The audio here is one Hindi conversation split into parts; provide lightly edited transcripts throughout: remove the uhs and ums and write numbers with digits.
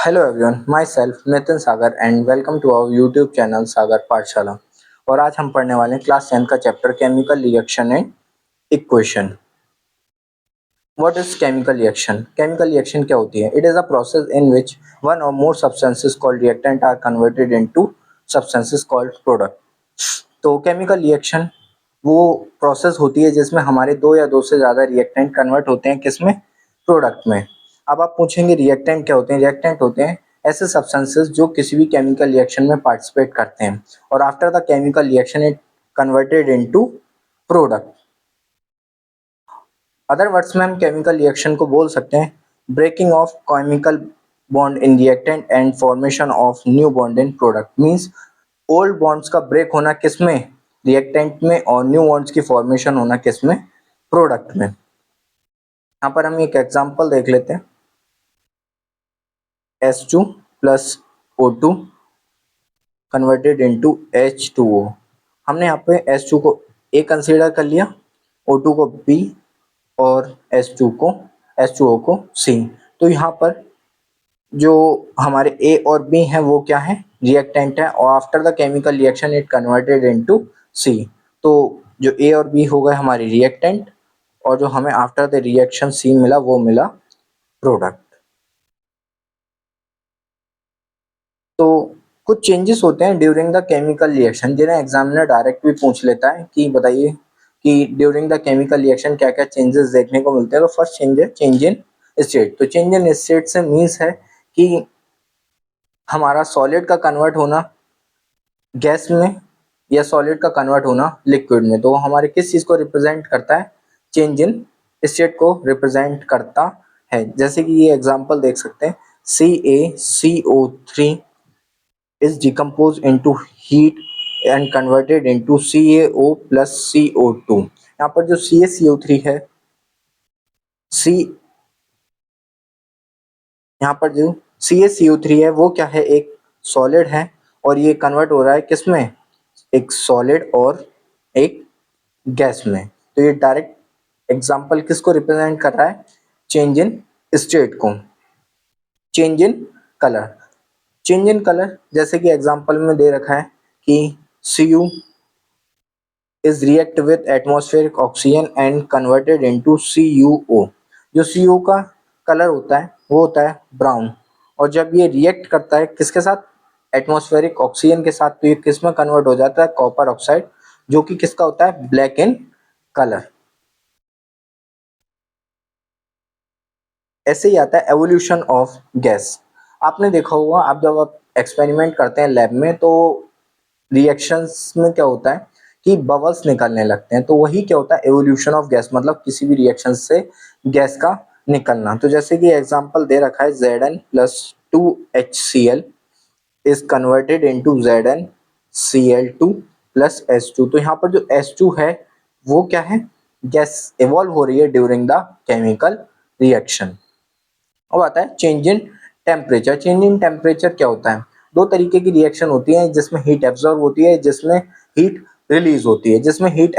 Hello everyone, myself Nitin Sagar and welcome to our YouTube channel Sagar Pathshala. और आज हम पढ़ने वाले हैं क्लास 10 का chapter chemical reaction and equation. What is chemical reaction? Chemical reaction क्या होती है? It is a process in which one or more substances called reactant are converted into substances called product. तो केमिकल रिएक्शन वो प्रोसेस होती है जिसमें हमारे दो या दो से ज़्यादा रिएक्टेंट कन्वर्ट होते हैं किसमें? प्रोडक्ट में। अब आप पूछेंगे रिएक्टेंट क्या होते हैं? रिएक्टेंट होते हैं ऐसे सब्सटेंसेस जो किसी भी केमिकल रिएक्शन में पार्टिसिपेट करते हैं और after the chemical reaction it converted into product. Other words में हम केमिकल रिएक्शन को बोल सकते हैं breaking of chemical bond in reactant and formation of new bond in product. Means old bonds का ब्रेक होना किसमें? रिएक्टेंट में, और न्यू बॉन्ड्स की फॉर्मेशन होना किसमें? प्रोडक्ट में। यहाँ पर हम एक एग्जांपल देख लेते हैं। H2 plus O2 converted into H2O। हमने यहाँ पे H2 को A कंसीडर कर लिया, O2 को B और H2O को C। तो यहाँ पर जो हमारे A और B हैं वो क्या है? रिएक्टेंट है, और after the chemical reaction it converted into C। तो जो A और B हो गए हमारे रिएक्टेंट, और जो हमें आफ्टर द रिएक्शन C मिला वो मिला प्रोडक्ट। तो कुछ चेंजेस होते हैं ड्यूरिंग द केमिकल रिएक्शन जिन्हें एग्जामिनर डायरेक्ट भी पूछ लेता है कि बताइए कि ड्यूरिंग द केमिकल रिएक्शन क्या क्या चेंजेस देखने को मिलते हैं। तो फर्स्ट चेंज है चेंज इन स्टेट। तो चेंज इन स्टेट से मीन्स है कि हमारा सॉलिड का कन्वर्ट होना गैस में या सॉलिड का कन्वर्ट होना लिक्विड में। तो हमारे किस चीज़ को रिप्रेजेंट करता है? चेंज इन स्टेट को रिप्रेजेंट करता है। जैसे कि ये एग्जांपल देख सकते हैं, CaCO3 is decomposed into heat and converted into CaO plus CO2। यहाँ पर जो CaCO3 है, सी यहाँ पर जो CaCO3 है वो क्या है? एक सॉलिड है, और ये कन्वर्ट हो रहा है किसमें? एक सॉलिड और एक गैस में। तो ये डायरेक्ट एग्जांपल किसको रिप्रेजेंट कर रहा है? चेंज इन स्टेट को। Change in colour. Change in colour जैसे कि एग्जांपल में दे रखा है कि Cu is react with atmospheric oxygen and converted into CuO। जो CO का कलर होता है वो होता है ब्राउन, और जब ये रिएक्ट करता है किसके साथ? एटमॉस्फेरिक ऑक्सीजन के साथ। तो ये किस में कन्वर्ट हो जाता है? कॉपर ऑक्साइड, जो कि किसका होता है? Black in colour. ऐसे ही आता है एवोल्यूशन ऑफ गैस। आपने देखा होगा, आप जब आप एक्सपेरिमेंट करते हैं लैब में तो रिएक्शंस में क्या होता है कि बबल्स निकलने लगते हैं। तो वही क्या होता है? एवोल्यूशन ऑफ गैस, मतलब किसी भी रिएक्शन से गैस का निकलना। तो जैसे कि एग्जांपल दे रखा है Zn plus 2HCl is converted into ZnCl2 plus H2। तो यहाँ पर जो H2 है वो क्या है? गैस इवॉल्व हो रही है ड्यूरिंग द केमिकल रिएक्शन। अब आता है change in temperature. Change in temperature क्या होता है? दो तरीके की रिएक्शन होती है, जिसमें हीट एब्जॉर्ब होती है, जिसमें हीट रिलीज होती है। जिसमें हीट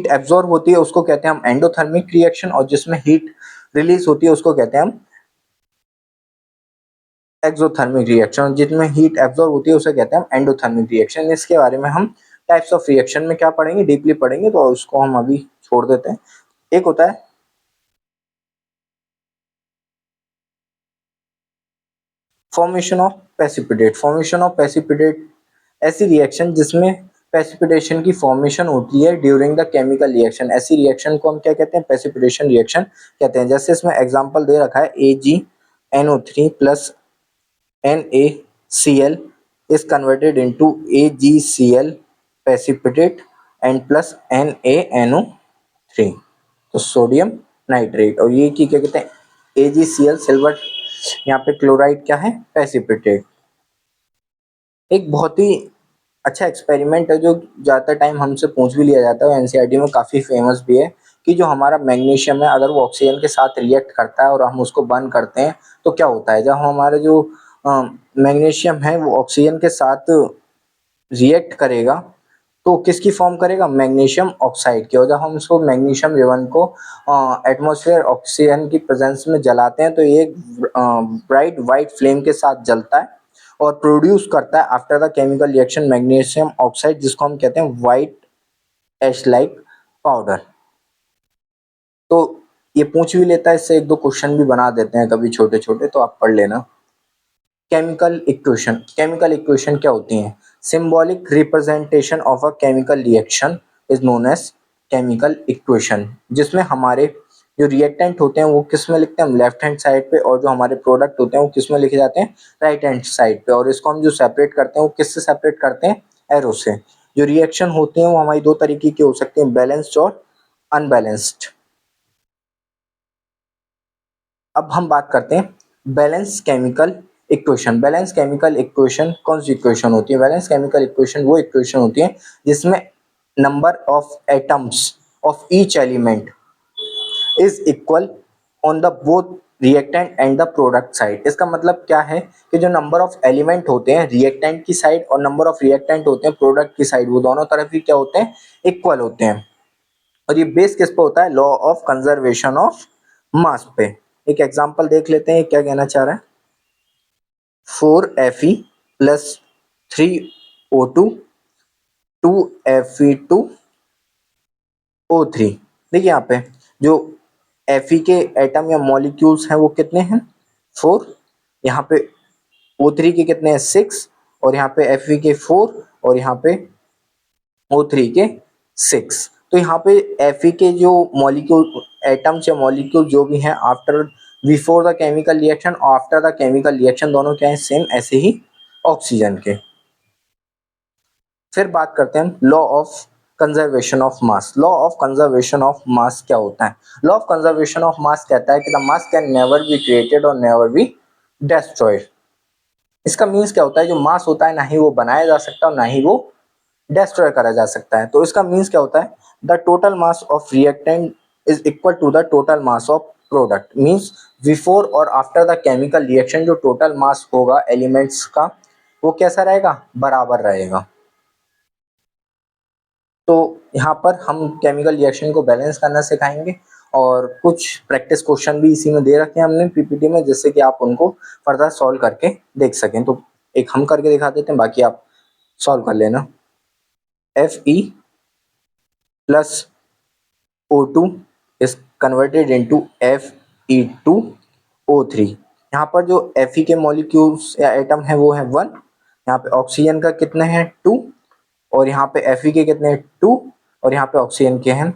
एब्जॉर्ब होती है उसको कहते हैं हम एंडोथर्मिक रिएक्शन, और जिसमें हीट रिलीज होती है उसको कहते हैं हम एक्सोथर्मिक रिएक्शन। जिसमें हीट एब्जॉर्ब होती है उसे कहते हैं हम एंडोथर्मिक रिएक्शन। इसके बारे में हम टाइप्स ऑफ रिएक्शन में क्या पढ़ेंगे? डीपली पढ़ेंगे, तो उसको हम अभी छोड़ देते हैं। एक होता है formation of precipitate. Formation of precipitate ऐसी रिएक्शन जिसमें प्रेसिपिटेशन की फॉर्मेशन होती है ड्यूरिंग द केमिकल रिएक्शन। ऐसी रिएक्शन को हम क्या कहते हैं? प्रेसिपिटेशन रिएक्शन कहते हैं। जैसे इसमें एग्जांपल दे रखा है AgNO3 plus NaCl is converted into AgCl precipitate and plus NaNO3। तो सोडियम नाइट्रेट, और ये की क्या कहते हैं? AgCl silver. यहाँ पे क्लोराइड क्या है? प्रेसिपिटेट। एक बहुत ही अच्छा एक्सपेरिमेंट है जो ज़्यादातर टाइम हमसे पूछ भी लिया जाता है, एनसीईआरटी में काफ़ी फेमस भी है, कि जो हमारा मैग्नीशियम है अगर वो ऑक्सीजन के साथ रिएक्ट करता है और हम उसको बर्न करते हैं तो क्या होता है? जब हमारा जो मैग्नीशियम है वो ऑक्सीजन के साथ रिएक्ट करेगा तो किसकी फॉर्म करेगा, मैग्नीशियम ऑक्साइड की। और जब हम इसको मैग्नीशियम रिबन को एटमॉस्फेयर ऑक्सीजन की प्रेजेंस में जलाते हैं तो ये एक ब्राइट वाइट फ्लेम के साथ जलता है और प्रोड्यूस करता है after the chemical reaction magnesium oxide, जिसको हम कहते हैं वाइट एश लाइक पाउडर। तो ये पूछ भी लेता है, इससे एक दो क्वेश्चन भी बना देते हैं कभी छोटे छोटे, तो आप पढ़ लेना। केमिकल इक्वेशन, केमिकल इक्वेशन क्या होती हैं, symbolic representation of a chemical reaction is known as chemical equation, जिसमें हमारे जो रिएक्टेंट होते हैं वो किस में लिखते हैं हम, लेफ्ट हैंड साइड पे, और जो हमारे प्रोडक्ट होते हैं वो किस में लिखे जाते हैं, राइट हैंड साइड पे। और इसको हम जो सेपरेट करते हैं वो किससे सेपरेट करते हैं, एरो से। जो रिएक्शन होती हैं वो हमारी दो तरीके की हो सकती हैं, बैलेंस्ड और अनबैलेंस्ड। अब हम बात करते हैं balance chemical equation. Balance chemical equation कौन सी इक्वेशन होती है, बैलेंस केमिकल इक्वेशन वो इक्वेशन होती है जिसमें number of atoms of each element is equal on the both reactant and the product side. इसका मतलब क्या है कि जो नंबर ऑफ एलिमेंट होते हैं रिएक्टेंट की साइड और नंबर ऑफ रिएक्टेंट होते हैं प्रोडक्ट की साइड, वो दोनों तरफ ही क्या होते हैं, इक्वल होते हैं। और ये बेस किस पे होता है, law of conservation of mass पे। एक एग्जांपल देख लेते हैं क्या कहना चाह रहा है। 4Fe plus 3O2 2Fe2O3। देखिए यहाँ पे जो Fe के एटम या मॉलिक्यूल्स हैं वो कितने हैं, 4, यहाँ पे O3 के कितने हैं, 6, और यहाँ पे Fe के 4 और यहाँ पे O3 के 6। तो यहाँ पे Fe के जो मॉलिक्यूल एटम्स या मॉलिक्यूल जो भी हैं after before the chemical reaction और आफ्टर द केमिकल रिएक्शन दोनों क्या है, सेम, ऐसे ही ऑक्सीजन के। फिर बात करते हैं law of conservation of mass. Law of conservation of mass क्या होता है, law of conservation of mass कहता है कि the mass can never be created और नेवर बी डेस्ट्रॉयड। इसका मीन्स क्या होता है, जो मास होता है ना ही वो बनाया जा सकता है ना ही वो डिस्ट्रॉय करा जा सकता है। तो इसका मीन्स क्या होता है, the total mass of reactant is equal to the total mass of product. Means before और आफ्टर द केमिकल रिएक्शन जो टोटल मास होगा एलिमेंट्स का वो कैसा रहेगा, बराबर रहेगा। तो यहाँ पर हम केमिकल रिएक्शन को बैलेंस करना सिखाएंगे और कुछ प्रैक्टिस क्वेश्चन भी इसी में दे रखे हैं हमने पीपीटी में, जिससे कि आप उनको फर्दर सॉल्व करके देख सकें। तो एक हम करके दिखा देते हैं, बाकी आप सॉल्व कर लेना। Fe plus O2 is converted into Fe2O3। यहाँ पर जो Fe के मॉलिक्यूल्स या एटम है वो है 1, यहाँ पे ऑक्सीजन का कितने हैं 2, और यहाँ पे Fe के कितने हैं 2, और यहाँ पे ऑक्सीजन के हैं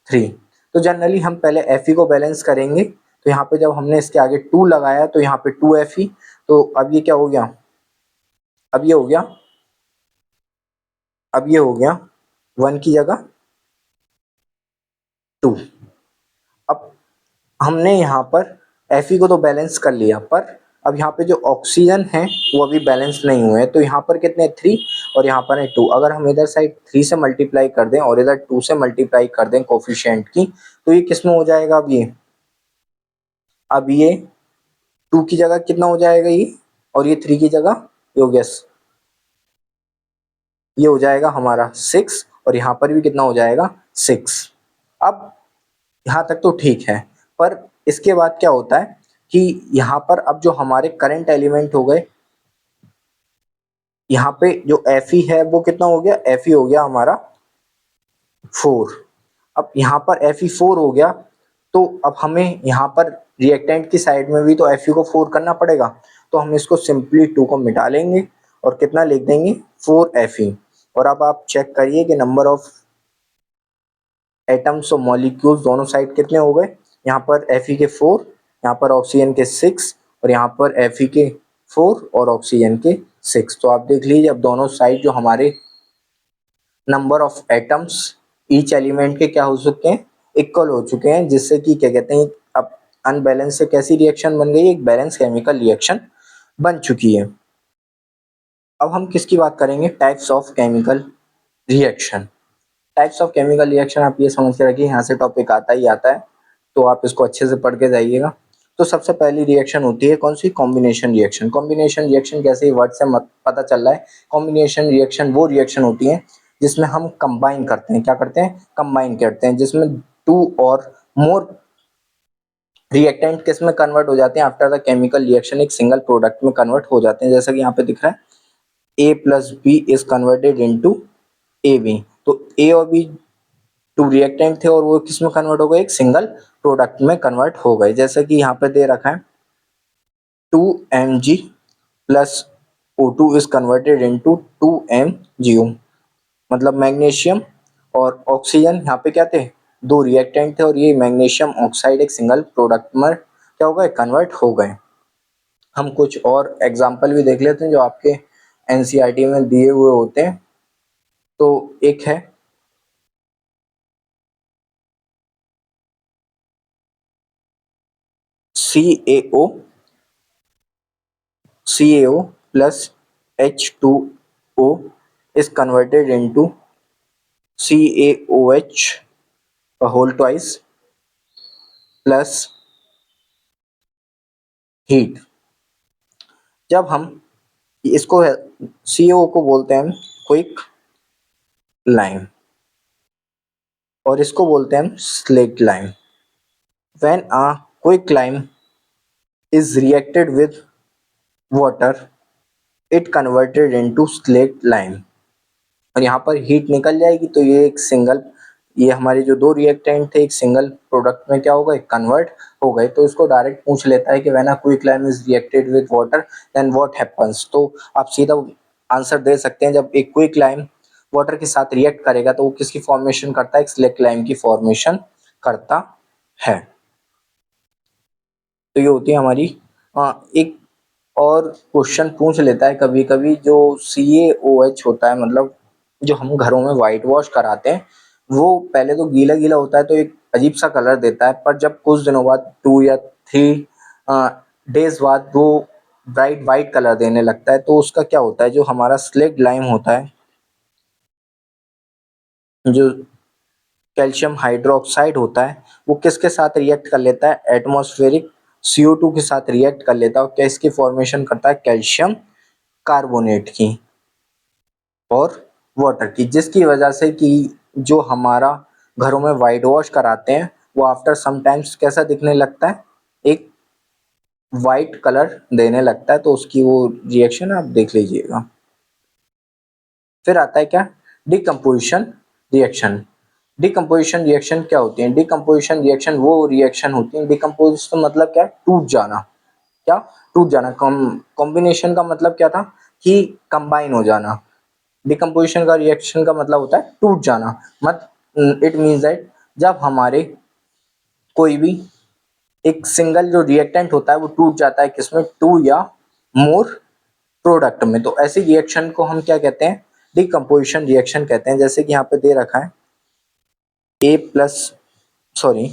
3। तो जनरली हम पहले Fe को बैलेंस करेंगे, तो यहाँ पे जब हमने इसके आगे 2 लगाया तो यहाँ पे 2Fe, तो अब ये क्या हो गया, अब ये हो गया, अब ये हो गया 1 की जगह 2। अब हमने यहाँ पर Fe को तो बैलेंस कर लिया, पर अब यहाँ पे जो ऑक्सीजन है वो अभी बैलेंस नहीं हुए हैं, तो यहाँ पर कितने 3 और यहाँ पर है 2। अगर हम इधर साइड 3 से मल्टीप्लाई कर दें और इधर 2 से मल्टीप्लाई कर दें कोफिशिएंट की, तो ये किस में हो जाएगा, अब ये 2 की जगह कितना हो जाएगा ये, और ये 3 की जगह ये हो गया, ये हो जाएगा हमारा 6, और यहाँ पर भी कितना हो जाएगा 6। अब यहाँ तक तो ठीक है, पर इसके बाद क्या होता है कि यहाँ पर अब जो हमारे करंट एलिमेंट हो गए, यहाँ पे जो Fe है वो कितना हो गया, Fe हो गया हमारा 4। अब यहाँ पर Fe 4 हो गया, तो अब हमें यहाँ पर रिएक्टेंट की साइड में भी तो Fe को 4 करना पड़ेगा, तो हम इसको सिंपली 2 को मिटा लेंगे और कितना लिख देंगे 4Fe। और अब आप चेक करिए कि नंबर ऑफ एटम्स और मॉलिक्यूल्स दोनों साइड कितने हो गए, यहाँ पर Fe के 4, यहाँ पर ऑक्सीजन के 6, और यहाँ पर Fe के 4 और ऑक्सीजन के 6। तो आप देख लीजिए अब दोनों साइड जो हमारे number of atoms each element के क्या हो चुके हैं, इक्वल हो चुके हैं, जिससे कि क्या कहते हैं अब अनबैलेंस से कैसी रिएक्शन बन गई, एक बैलेंस केमिकल रिएक्शन बन चुकी है। अब हम किसकी बात करेंगे, types of chemical reaction. Types of chemical reaction आप ये समझ के रखिए, यहाँ से टॉपिक आता ही आता है, तो आप इसको अच्छे से पढ़ के जाइएगा। तो सबसे पहली रिएक्शन होती है कौन सी, कॉम्बिनेशन रिएक्शन। कॉम्बिनेशन रिएक्शन कैसे, वर्ड से पता चल रहा है, कॉम्बिनेशन रिएक्शन वो रिएक्शन होती है जिसमें हम कंबाइन करते हैं, क्या करते हैं, कंबाइन करते हैं, जिसमें 2 और मोर रिएक्टेंट किस में कन्वर्ट हो जाते हैं, आफ्टर द केमिकल रिएक्शन एक सिंगल प्रोडक्ट में कन्वर्ट हो जाते हैं। जैसा कि यहाँ पे दिख रहा है A plus B is converted into A B. तो ए और बी 2 रिएक्टेंट थे और वो किस में कन्वर्ट हो गए, एक सिंगल प्रोडक्ट में कन्वर्ट हो गए। जैसा कि यहाँ पे दे रखा है 2Mg plus O2 is converted into 2MgO। मतलब मैग्नीशियम और ऑक्सीजन यहाँ पे क्या थे, 2 रिएक्टेंट थे और ये मैग्नीशियम ऑक्साइड एक सिंगल प्रोडक्ट में क्या हो गए, कन्वर्ट हो गए। हम कुछ और एग्जाम्पल भी देख लेते हैं जो आपके एनसीईआरटी में दिए हुए होते हैं। तो एक है CaO, CaO plus H2O is converted into CaOH a whole twice plus heat। जब हम इसको CaO को बोलते हैं क्विक लाइम और इसको बोलते हैं हम slaked lime. When a quicklime is reacted with water, it converted into slaked lime। और यहाँ पर हीट निकल जाएगी तो ये हमारे जो 2 रिएक्टेंट थे एक सिंगल प्रोडक्ट में क्या हो गए, कन्वर्ट हो गए। तो इसको डायरेक्ट पूछ लेता है कि when a quicklime is reacted with water then what happens. तो आप सीधा आंसर दे सकते हैं, जब एक क्विकलाइम वाटर के साथ रिएक्ट करेगा तो वो किसकी फॉर्मेशन करता है, एक स्लेक्ट लाइम की फॉर्मेशन करता है। तो ये होती है हमारी एक और क्वेश्चन पूछ लेता है कभी कभी जो CaOH होता है, मतलब जो हम घरों में वाइट वॉश कराते हैं वो पहले तो गीला गीला होता है तो एक अजीब सा कलर देता है, पर जब कुछ दिनों बाद 2 या 3 डेज बाद वो ब्राइट वाइट कलर देने लगता है। तो उसका क्या होता है, जो हमारा स्लेक्ट लाइम होता है, जो कैल्शियम हाइड्रोक्साइड होता है, वो किसके साथ रिएक्ट कर लेता है, एटमॉस्फेरिक CO2 के साथ रिएक्ट कर लेता है और क्या इसकी फॉर्मेशन करता है, कैल्शियम कार्बोनेट की और वाटर की, जिसकी वजह से कि जो हमारा घरों में वाइट वॉश कराते हैं वो आफ्टर सम टाइम्स कैसा दिखने लगता है, एक वाइट कलर देने लगता है। तो उसकी वो रिएक्शन आप देख लीजिएगा। फिर आता है क्या, डिकम्पोजिशन रिएक्शन। डिकम्पोजिशन रिएक्शन क्या होती है, डिकम्पोजिशन रिएक्शन वो रिएक्शन होती है, डिकम्पोजिशन मतलब क्या है, टूट जाना। क्या, टूट जाना। कॉम्बिनेशन का मतलब क्या था कि कंबाइन हो जाना। डिकम्पोजिशन का रिएक्शन का मतलब होता है टूट जाना। मत इट मीन्स दैट जब हमारे कोई भी एक सिंगल जो रिएक्टेंट होता है वो टूट जाता है किसमें, 2 या मोर प्रोडक्ट में। तो ऐसी रिएक्शन को हम क्या कहते हैं, डिकम्पोजिशन रिएक्शन कहते हैं। जैसे कि यहाँ पे दे रखा है ए प्लस सॉरी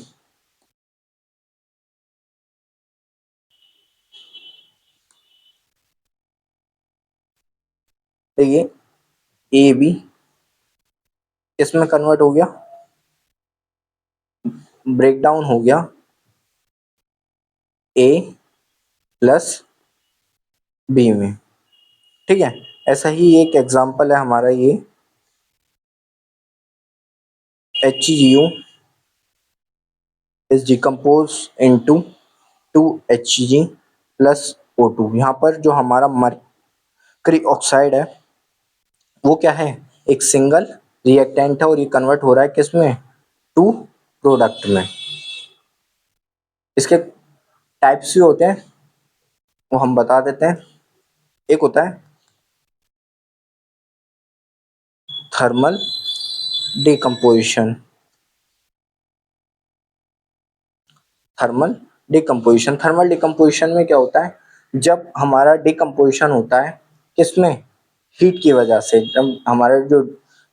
देखिए ए बी इसमें कन्वर्ट हो गया, ब्रेक डाउन हो गया ए प्लस बी में। ठीक है, ऐसा ही एक एग्जांपल है हमारा ये HgU is decomposed into 2Hg plus O2। यहाँ पर जो हमारा मरकरी ऑक्साइड है वो क्या है, एक सिंगल रिएक्टेंट है और ये कन्वर्ट हो रहा है किसमें, 2 प्रोडक्ट में। इसके टाइप्स भी होते हैं वो हम बता देते हैं। एक होता है थर्मल डिकम्पोजिशन। थर्मल डिकम्पोजिशन में क्या होता है, जब हमारा डिकम्पोजिशन होता है किसमें, हीट की वजह से। जब हमारा जो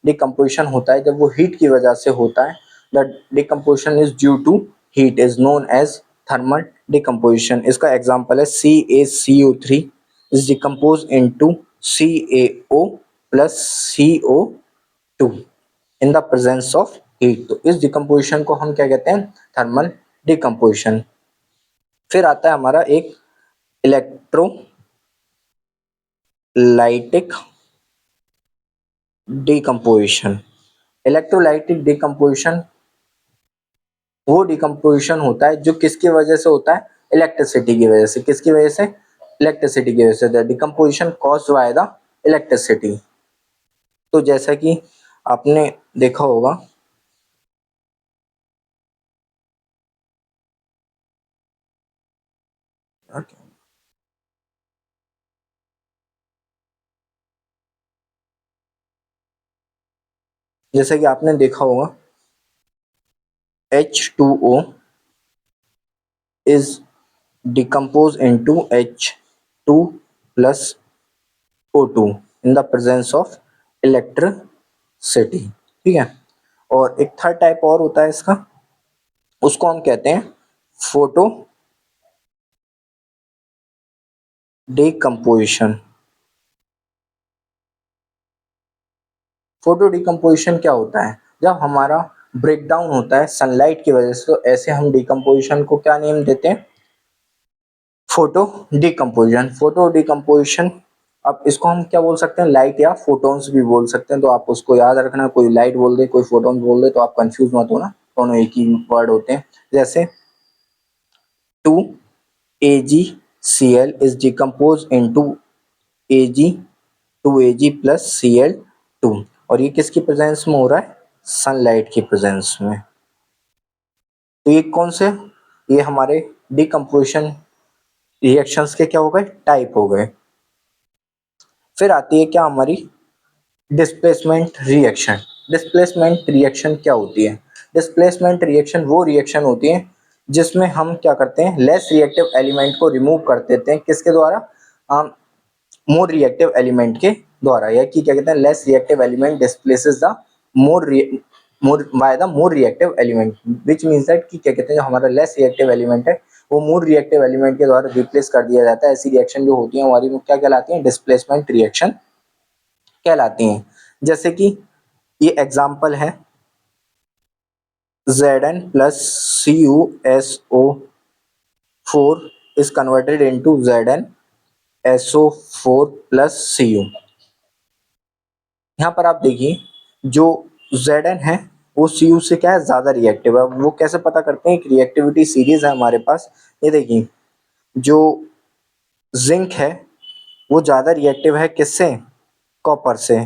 डिकम्पोजिशन होता है जब वो हीट की वजह से होता है, the decomposition is due to heat is known as thermal decomposition. इसका एग्जांपल है CaCO3 is decompose into CaO plus CO2 in the presence of heat. तो इस डिकम्पोजिशन को हम क्या कहते हैं, थर्मल डिकम्पोजिशन। फिर आता है हमारा एक इलेक्ट्रोलाइटिक डिकम्पोजिशन। इलेक्ट्रोलाइटिक डिकम्पोजिशन वो डिकम्पोजिशन होता है जो किसकी वजह से होता है, इलेक्ट्रिसिटी की वजह से। किसकी वजह से, इलेक्ट्रिसिटी की वजह से। The decomposition caused by the electricity. तो जैसा कि आपने देखा होगा, जैसा कि आपने देखा होगा, H2O is decomposed into H2 plus O2 in the presence of electricity। ठीक है। और एक थर्ड टाइप और होता है इसका, उसको हम कहते हैं फोटो डिकम्पोजिशन। फोटो डिकम्पोजिशन क्या होता है, जब हमारा ब्रेकडाउन होता है सनलाइट की वजह से, तो ऐसे हम डिकम्पोजिशन को क्या नेम देते हैं, फोटो डिकम्पोजिशन। फोटो डिकम्पोजिशन, अब इसको हम क्या बोल सकते हैं, लाइट या फोटॉन्स भी बोल सकते हैं। तो आप उसको याद रखना, कोई लाइट बोल दे कोई फोटॉन बोल दे तो आप कंफ्यूज मत होना, दोनों एक ही वर्ड होते हैं। जैसे 2 AgCl is decomposed into Ag 2Ag plus Cl2। और ये किसकी प्रेजेंस में हो रहा है, सनलाइट की प्रेजेंस में। तो ये कौन से, ये हमारे डिकम्पोजिशन रिएक्शंस के क्या हो गए, टाइप हो गए। फिर आती है क्या हमारी डिस्प्लेसमेंट रिएक्शन। डिस्प्लेसमेंट रिएक्शन क्या होती है, डिस्प्लेसमेंट रिएक्शन वो रिएक्शन होती है जिसमें हम क्या करते हैं, लेस रिएक्टिव एलिमेंट को रिमूव कर देते हैं। किसके द्वारा, मोर रिएक्टिव एलिमेंट के द्वारा। या कि क्या कहते हैं, less reactive element displaces the more more by the more reactive element, which means that कि क्या कहते हैं, जो हमारा लेस रिएक्टिव एलिमेंट है वो मोर रिएक्टिव एलिमेंट के द्वारा रिप्लेस कर दिया जाता है। ऐसी रिएक्शन जो होती है हमारी वो क्या कहलाती है, डिस्प्लेसमेंट रिएक्शन कहलाती हैं। जैसे कि ये एग्जाम्पल है, Zn plus CuSO4 is converted into ZnSO4 plus Cu। यहाँ पर आप देखिए, जो Zn है वो Cu से क्या है, ज्यादा रिएक्टिव है। वो कैसे पता करते हैं, एक रिएक्टिविटी सीरीज है हमारे पास। ये देखिए, जो जिंक है वो ज्यादा रिएक्टिव है किससे, कॉपर से।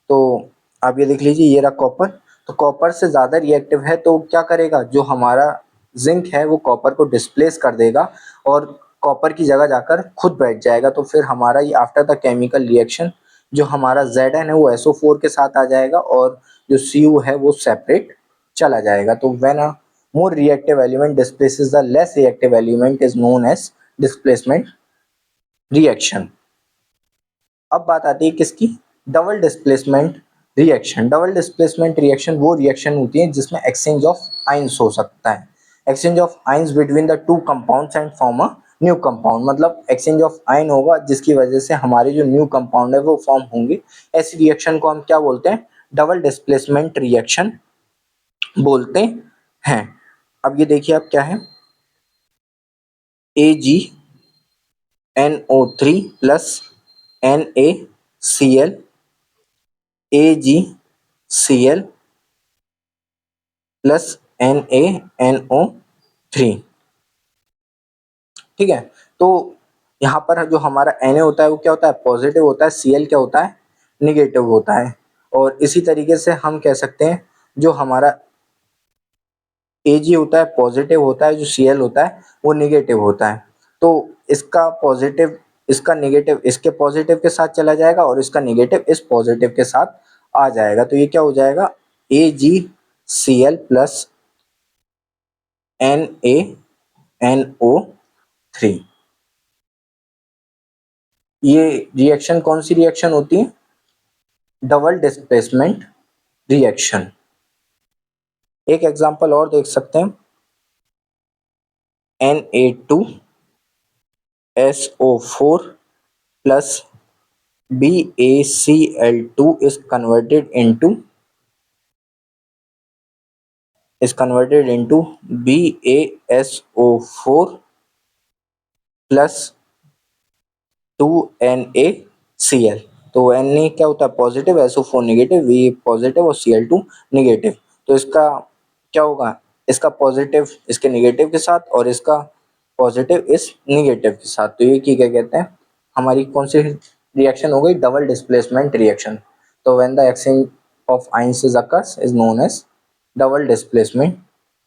तो आप ये देख लीजिए, ये रहा कॉपर। तो कॉपर से ज़्यादा रिएक्टिव है तो क्या करेगा, जो हमारा जिंक है वो कॉपर को डिस्प्लेस कर देगा और कॉपर की जगह जाकर खुद बैठ जाएगा। तो फिर हमारा ये आफ्टर द केमिकल रिएक्शन जो हमारा Zn है वो SO4 के साथ आ जाएगा और जो Cu है वो सेपरेट चला जाएगा। तो when a more reactive element displaces the less reactive element is known as displacement reaction. अब बात आती है किसकी, double displacement reaction. Double displacement reaction वो रिएक्शन होती है जिसमें एक्सचेंज ऑफ आइंस हो सकता है। Exchange of ions between the two compounds and form a new compound. मतलब एक्सचेंज ऑफ आइन होगा जिसकी वजह से हमारे जो न्यू कंपाउंड है वो फॉर्म होंगे। ऐसी रिएक्शन को हम क्या बोलते हैं, डबल डिस्प्लेसमेंट रिएक्शन बोलते हैं। अब ये देखिए आप क्या है, AgNO3 plus NaCl AgCl plus NaNO3। ठीक है। तो यहाँ पर जो हमारा Na होता है वो क्या होता है, पॉजिटिव होता है। Cl क्या होता है, निगेटिव होता है। और इसी तरीके से हम कह सकते हैं, जो हमारा Ag होता है पॉजिटिव होता है, जो Cl होता है वो निगेटिव होता है। तो इसका पॉजिटिव इसका निगेटिव इसके पॉजिटिव के साथ चला जाएगा और इसका निगेटिव इस पॉजिटिव के साथ आ जाएगा। तो ये क्या हो जाएगा, AgCl प्लस NaNO3। ये रिएक्शन कौन सी रिएक्शन होती है, डबल डिस्प्लेसमेंट रिएक्शन। एक एग्जांपल और देख सकते हैं, Na2SO4 plus BaCl2 is converted into BaSO4 plus 2NaCl। तो Na क्या होता है positive, SO4 negative, V positive और Cl2 नेगेटिव। तो इसका क्या होगा, इसका पॉजिटिव इसके नेगेटिव के साथ और इसका पॉजिटिव इस नेगेटिव के साथ। तो ये की क्या कहते हैं, हमारी कौन सी रिएक्शन हो गई, डबल डिस्प्लेसमेंट रिएक्शन। तो when the exchange of ions occurs is known as double displacement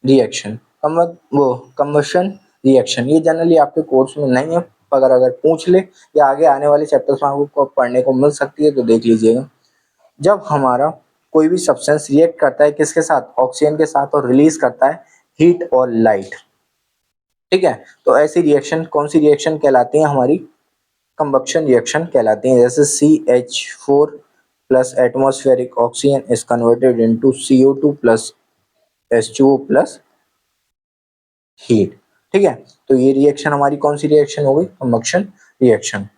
reaction. वो कंबशन रिएक्शन, ये जनरली आपके कोर्स में नहीं है, पर अगर पूछ ले या आगे आने वाले चैप्टर्स में आपको पढ़ने को मिल सकती है तो देख लीजिएगा। जब हमारा कोई भी सब्सटेंस रिएक्ट करता है किसके साथ, ऑक्सीजन के साथ, और रिलीज करता है हीट और लाइट, ठीक है, तो ऐसी रिएक्शन कौन सी रिएक्शन कहलाती है, हमारी कंबक्शन रिएक्शन कहलाती है। जैसे CH4 plus atmospheric oxygen is converted into CO2 plus H2O plus heat, ठीक है। तो ये रिएक्शन हमारी कौन सी रिएक्शन हो गई, कंबक्शन रिएक्शन।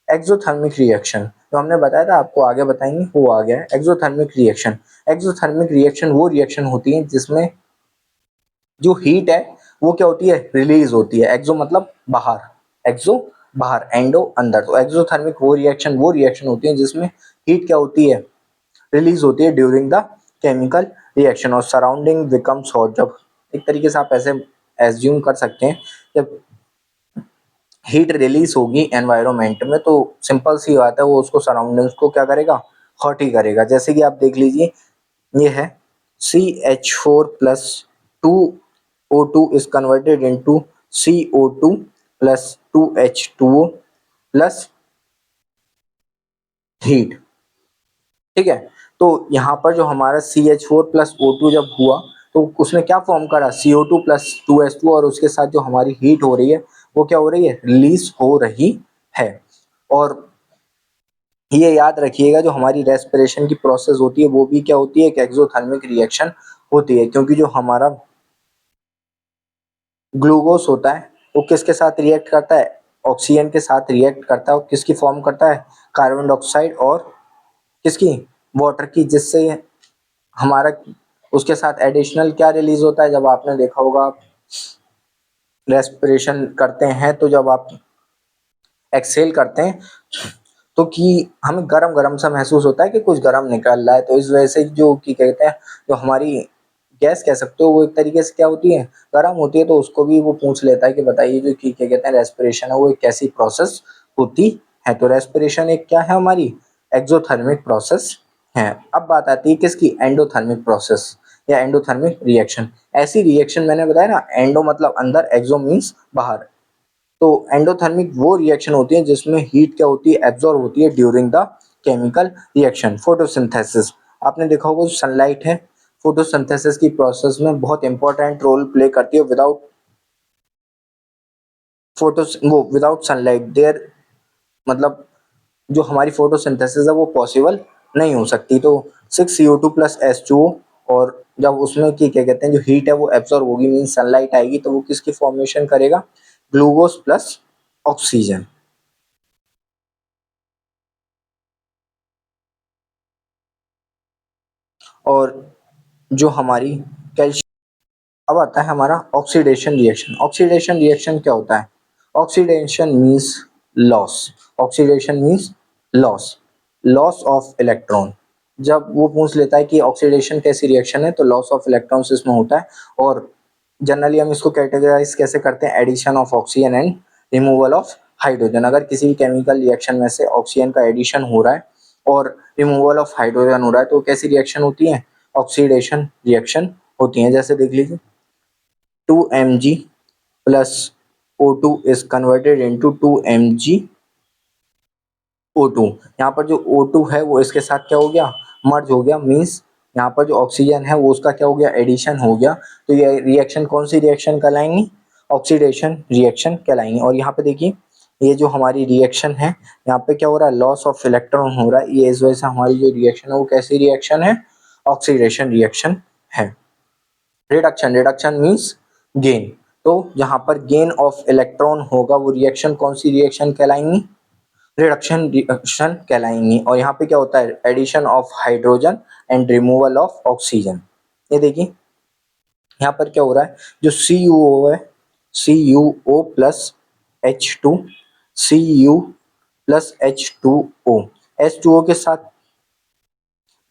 एक्सोथर्मिक रिएक्शन जो हमने बताया था आपको आगे बताएंगे, वो आ गया है एक्सोथर्मिक रिएक्शन। एक्सोथर्मिक रिएक्शन वो रिएक्शन होती है जिसमें जो हीट है वो क्या होती है, रिलीज होती है। एक्सो मतलब बाहर, एक्सो बाहर, एंडो अंदर। तो एक्सोथर्मिक वो रिएक्शन होती है जिसमें हीट क्या होती है, रिलीज होती है ड्यूरिंग द केमिकल रिएक्शन और सराउंडिंग बिकम्स हॉट। जब एक तरीके से आप ऐसे एज्यूम कर सकते हैं, जब हीट रिलीज होगी एनवायरनमेंट में तो सिंपल सी बात है वो उसको सराउंडिंग्स को क्या करेगा, हॉट ही करेगा। जैसे कि आप देख लीजिए ये है CH4 plus 2O2 is converted into CO2 plus 2H2O plus heat, ठीक है। तो यहाँ पर जो हमारा CH4 प्लस O2 जब हुआ तो उसने क्या फॉर्म करा, CO2 प्लस 2H2, और उसके साथ जो हमारी हीट हो रही है वो क्या हो रही है, रिलीज हो रही है। और ये याद रखिएगा जो हमारी रेस्पिरेशन की प्रोसेस होती है वो भी क्या होती है, एक एक्सोथर्मिक रिएक्शन होती है, क्योंकि जो हमारा ग्लूकोज होता है वो किसके साथ रिएक्ट करता है, ऑक्सीजन के साथ रिएक्ट करता है और किसकी फॉर्म करता है, कार्बन डाइऑक्साइड और किसकी, वाटर की, जिससे हमारा उसके साथ एडिशनल क्या रिलीज होता है। जब आपने देखा होगा रेस्पिरेशन करते हैं तो जब आप एक्सहेल करते हैं तो कि हमें गरम गरम सा महसूस होता है कि कुछ गरम निकल रहा है। तो इस वजह से जो कि कहते हैं जो हमारी गैस कह सकते हो वो एक तरीके से क्या होती है, गरम होती है। तो उसको भी वो पूछ लेता है कि बताइए जो कि क्या कहते हैं रेस्पिरेशन है वो एक कैसी प्रोसेस होती है। तो रेस्पिरेशन एक क्या है, हमारी एक्सोथर्मिक प्रोसेस है। अब बात आती है किसकी, एंडोथर्मिक प्रोसेस या एंडोथर्मिक रिएक्शन। ऐसी रिएक्शन मैंने बताया ना, एंडो मतलब अंदर, एक्सो मीन्स बाहर। तो एंडोथर्मिक वो रिएक्शन होती है जिसमें हीट क्या होती है, एब्जॉर्ब होती है during the chemical reaction. Photosynthesis, आपने देखा होगा जो सनलाइट है फोटोसिंथेसिस की प्रोसेस में बहुत इंपॉर्टेंट रोल प्ले करती है। विदाउट सनलाइट देयर मतलब जो हमारी फोटोसिंथेसिस है वो पॉसिबल नहीं हो सकती। तो 6CO2 प्लस H2O, और जब उसमें की क्या कहते हैं जो हीट है वो एब्जॉर्ब होगी, मीन सनलाइट आएगी, तो वो किसकी फॉर्मेशन करेगा, ग्लूकोज प्लस ऑक्सीजन। और जो हमारी कैल्शियम, अब आता है हमारा ऑक्सीडेशन रिएक्शन। ऑक्सीडेशन रिएक्शन क्या होता है, oxidation means loss, oxidation means loss, loss of electron. जब वो पूछ लेता है कि ऑक्सीडेशन कैसी रिएक्शन है तो लॉस ऑफ इलेक्ट्रॉन्स इसमें होता है। और जनरली हम इसको कैटेगराइज कैसे करते हैं, addition of oxygen and removal of hydrogen. अगर किसी भी केमिकल रिएक्शन में से ऑक्सीजन का एडिशन हो रहा है और रिमूवल ऑफ हाइड्रोजन हो रहा है तो कैसी रिएक्शन होती है, ऑक्सीडेशन रिएक्शन होती है। जैसे देख लीजिए 2 mg plus O2 is converted into 2 mg O2। यहाँ पर जो O2 है वो इसके साथ क्या हो गया, मर्ज हो गया, मीन्स यहाँ पर जो ऑक्सीजन है वो उसका क्या हो गया, एडिशन हो गया। तो ये रिएक्शन कौन सी रिएक्शन कहलाएंगी, ऑक्सीडेशन रिएक्शन कहलाएंगी। और यहाँ पे देखिए ये जो हमारी रिएक्शन है यहाँ पे क्या हो रहा है, लॉस ऑफ इलेक्ट्रॉन हो रहा है। ये इस वजह से हमारी जो रिएक्शन है वो कैसी रिएक्शन है, ऑक्सीडेशन रिएक्शन है। Reduction, reduction means gain. तो जहां पर गेन ऑफ इलेक्ट्रॉन होगा वो रिएक्शन कौन सी रिएक्शन कहलाएंगी, रिडक्शन रिएक्शन कहलाएंगी। और यहाँ पे क्या होता है, addition of hydrogen and removal of oxygen. ये देखिए यहाँ पर क्या हो रहा है, जो CuO है, CuO plus H2, Cu plus H2O, H2O के साथ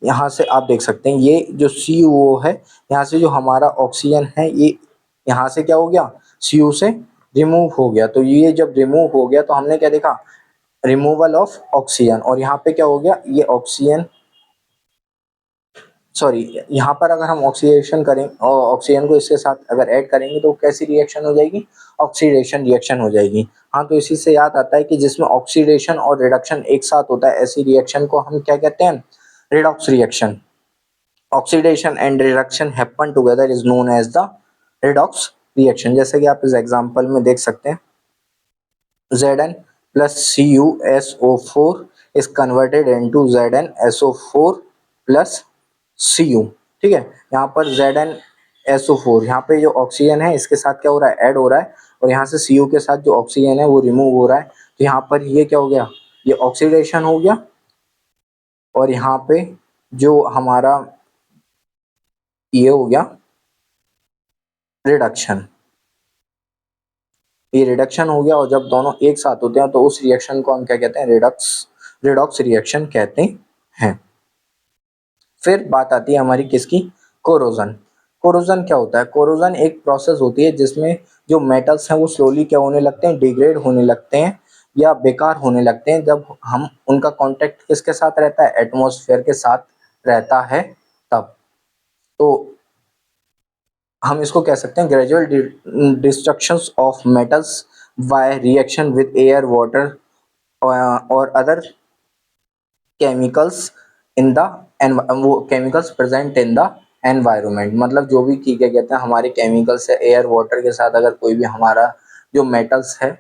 यहाँ से आप देख सकते हैं ये जो CuO है, यहाँ से जो हमारा ऑक्सीजन है ये यहाँ से क्या हो गया, Cu से रिमूव हो गया। तो ये जब रिमूव हो गया तो हमने क्या देखा, रिमूवल ऑफ ऑक्सीजन। और यहाँ पे क्या हो गया, ये ऑक्सीजन सॉरी यहाँ पर अगर हम ऑक्सीडेशन करें और ऑक्सीजन को इसके साथ अगर ऐड करेंगे तो कैसी रिएक्शन हो जाएगी, ऑक्सीडेशन रिएक्शन हो जाएगी। हाँ, तो इसी से याद आता है कि जिसमें ऑक्सीडेशन और रिडक्शन एक साथ होता है, ऐसी रिएक्शन को हम क्या कहते हैं, redox reaction. Oxidation and reduction happen together is known as the redox reaction. जैसे कि आप इस एग्जांपल में देख सकते हैं, Zn plus CuSO4 is converted into ZnSO4 plus Cu। ठीक है, यहाँ पर ZnSO4 यहाँ पे जो ऑक्सीजन है इसके साथ क्या हो रहा है, ऐड हो रहा है, और यहाँ से Cu के साथ जो ऑक्सीजन है वो रिमूव हो रहा है। तो यहाँ पर ये क्या हो गया, ये ऑक्सीडेशन हो गया, और यहाँ पे जो हमारा ये हो गया रिडक्शन, ये रिडक्शन हो गया। और जब दोनों एक साथ होते हैं तो उस रिएक्शन को हम क्या कहते हैं, रिडॉक्स रिएक्शन कहते हैं। फिर बात आती है हमारी किसकी, कोरोजन। कोरोजन क्या होता है, कोरोजन एक प्रोसेस होती है जिसमें जो मेटल्स हैं वो स्लोली क्या होने लगते हैं, डिग्रेड होने लगते हैं या बेकार होने लगते हैं जब हम उनका कांटेक्ट किसके साथ रहता है, एटमॉस्फेयर के साथ रहता है तब। तो हम इसको कह सकते हैं gradual destruction of metals by reaction with air, water और अदर केमिकल्स इन द वो chemicals present in the environment. मतलब जो भी की क्या कहते हैं हमारे केमिकल्स है, एयर वाटर के साथ अगर कोई भी हमारा जो मेटल्स है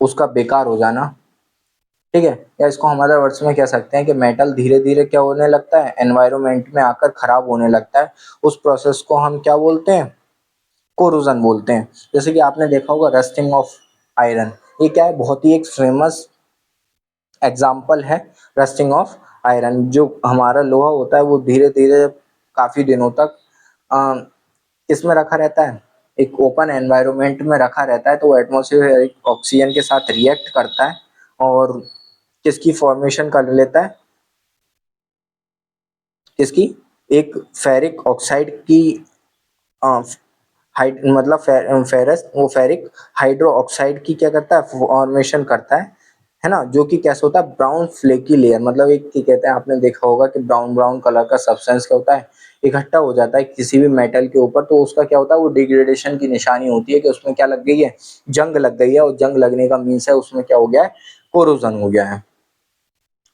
उसका बेकार हो जाना, ठीक है, या इसको हम अदर वर्ड्स में कह सकते हैं कि मेटल धीरे धीरे क्या होने लगता है, एनवायरनमेंट में आकर खराब होने लगता है। उस प्रोसेस को हम क्या बोलते हैं, कोरोजन बोलते हैं। जैसे कि आपने देखा होगा रस्टिंग ऑफ आयरन, ये क्या है, बहुत ही एक फेमस एग्जाम्पल है रस्टिंग ऑफ आयरन। जो हमारा लोहा होता है वो धीरे धीरे काफ़ी दिनों तक इसमें रखा रहता है, एक ओपन एनवायरनमेंट में रखा रहता है, तो वो एटमॉस्फेयर ऑक्सीजन के साथ रिएक्ट करता है और किसकी फॉर्मेशन कर लेता है, किसकी, एक फेरिक ऑक्साइड की मतलब फेरस वो फेरिक हाइड्रो ऑक्साइड की क्या करता है, फॉर्मेशन करता है ना, जो कि कैसे होता है, ब्राउन फ्लेकी लेयर। मतलब एक क्या कहते हैं, आपने देखा होगा कि ब्राउन ब्राउन कलर का सब्सटेंस क्या होता है, इकट्ठा हो जाता है किसी भी मेटल के ऊपर, तो उसका क्या होता है, वो डिग्रेडेशन की निशानी होती है कि उसमें क्या लग गई है, जंग लग गई है, और जंग लगने का मीन्स है उसमें क्या हो गया है, कोरोजन हो गया है।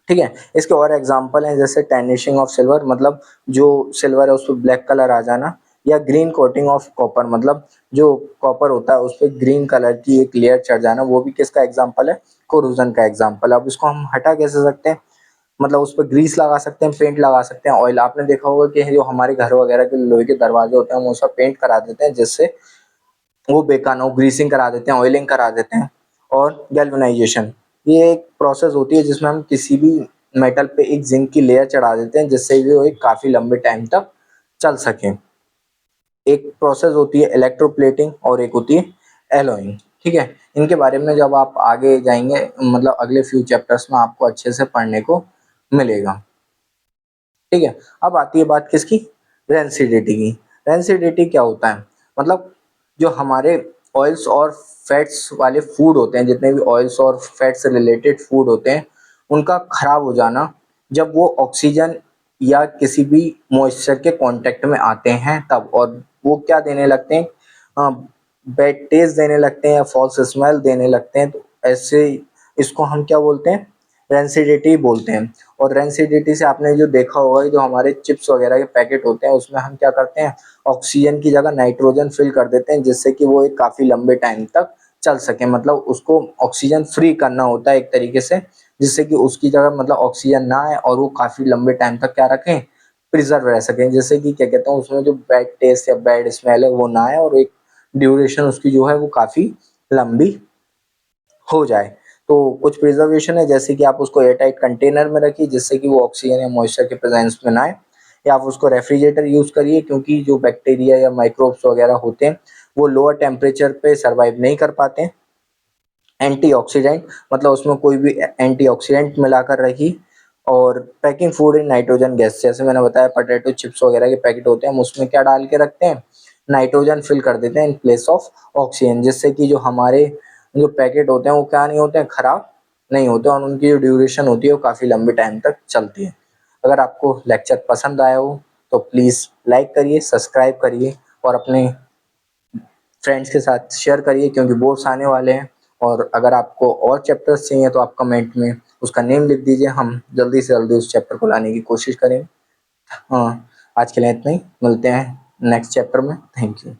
ठीक है, इसके और एग्जांपल हैं जैसे टैनिशिंग ऑफ सिल्वर, मतलब जो सिल्वर है उस पर ब्लैक कलर आ जाना, या ग्रीन कोटिंग ऑफ कॉपर, मतलब जो कॉपर होता है उस पर ग्रीन कलर की एक लेयर चढ़ जाना, वो भी किसका एग्जांपल है, कोरोजन का एग्जांपल। अब इसको हम हटा कैसे सकते हैं, मतलब उस पर ग्रीस लगा सकते हैं, पेंट लगा सकते हैं, ऑयल। आपने देखा होगा कि जो हमारे घर वगैरह के लोहे के दरवाजे होते हैं हम उसका पेंट करा देते हैं जिससे वो बेकार ना हो, ग्रीसिंग करा देते हैं, ऑयलिंग करा देते हैं। और गैल्वेनाइजेशन, ये एक प्रोसेस होती है जिसमें हम किसी भी मेटल पे एक जिंक की लेयर चढ़ा देते हैं जिससे वो एक काफ़ी लंबे टाइम तक चल सके। एक प्रोसेस होती है इलेक्ट्रोप्लेटिंग और एक होती है एलोइंग। ठीक है, इनके बारे में जब आप आगे जाएंगे मतलब अगले फ्यू चैप्टर्स में आपको अच्छे से पढ़ने को मिलेगा। ठीक है, अब आती है बात किसकी, रेंसिडिटी की। रेंसिडिटी क्या होता है, मतलब जो हमारे ऑयल्स और फैट्स वाले फूड होते हैं, जितने भी ऑयल्स और फैट्स से रिलेटेड फूड होते हैं उनका खराब हो जाना जब वो ऑक्सीजन या किसी भी मॉइस्चर के कांटेक्ट में आते हैं तब, और वो क्या देने लगते हैं, बैड टेस्ट देने लगते हैं या फॉल्स स्मेल देने लगते हैं। तो ऐसे इसको हम क्या बोलते हैं, रेंसिडिटी बोलते हैं। और रेंसिडिटी से आपने जो देखा होगा कि जो हमारे चिप्स वगैरह के पैकेट होते हैं उसमें हम क्या करते हैं, ऑक्सीजन की जगह नाइट्रोजन फिल कर देते हैं जिससे कि वो एक काफ़ी लंबे टाइम तक चल सके। मतलब उसको ऑक्सीजन फ्री करना होता है एक तरीके से, जिससे कि उसकी जगह मतलब ऑक्सीजन ना आए और वो काफ़ी लंबे टाइम तक क्या रखें, प्रिजर्व रह सकें, जैसे कि क्या कहते हैं उसमें जो बैड टेस्ट या बैड स्मेल है वो ना आए और एक ड्यूरेशन उसकी जो है वो काफ़ी लंबी हो जाए। तो कुछ प्रिजर्वेशन है जैसे कि आप उसको एयर टाइट कंटेनर में रखिए जिससे कि वो ऑक्सीजन या मॉइस्चर के प्रेजेंस में ना आए, या आप उसको रेफ्रिजरेटर यूज़ करिए क्योंकि जो बैक्टीरिया या माइक्रोब्स वगैरह होते हैं वो लोअर टेम्परेचर पे सर्वाइव नहीं कर पाते हैं। एंटीऑक्सीडेंट, मतलब उसमें कोई भी एंटीऑक्सीडेंट मिलाकर रखिए, और packing food in nitrogen gas, जैसे मैंने बताया पोटैटो चिप्स वगैरह के पैकेट होते हैं, हम उसमें क्या डाल के रखते हैं, नाइट्रोजन फिल कर देते हैं इन प्लेस ऑफ ऑक्सीजन, जिससे कि जो हमारे जो पैकेट होते हैं वो क्या नहीं होते हैं, खराब नहीं होते और उनकी जो ड्यूरेशन होती है वो काफ़ी लंबे टाइम तक चलती है। अगर आपको लेक्चर पसंद आया हो तो प्लीज़ लाइक करिए, सब्सक्राइब करिए और अपने फ्रेंड्स के साथ शेयर करिए, क्योंकि बोर्ड्स आने वाले हैं। और अगर आपको और चैप्टर्स चाहिए तो आप कमेंट में उसका नेम लिख दीजिए, हम जल्दी से जल्दी उस चैप्टर को लाने की कोशिश करेंगे। हाँ, आज के लिए इतना ही, मिलते हैं नेक्स्ट चैप्टर में। Thank you.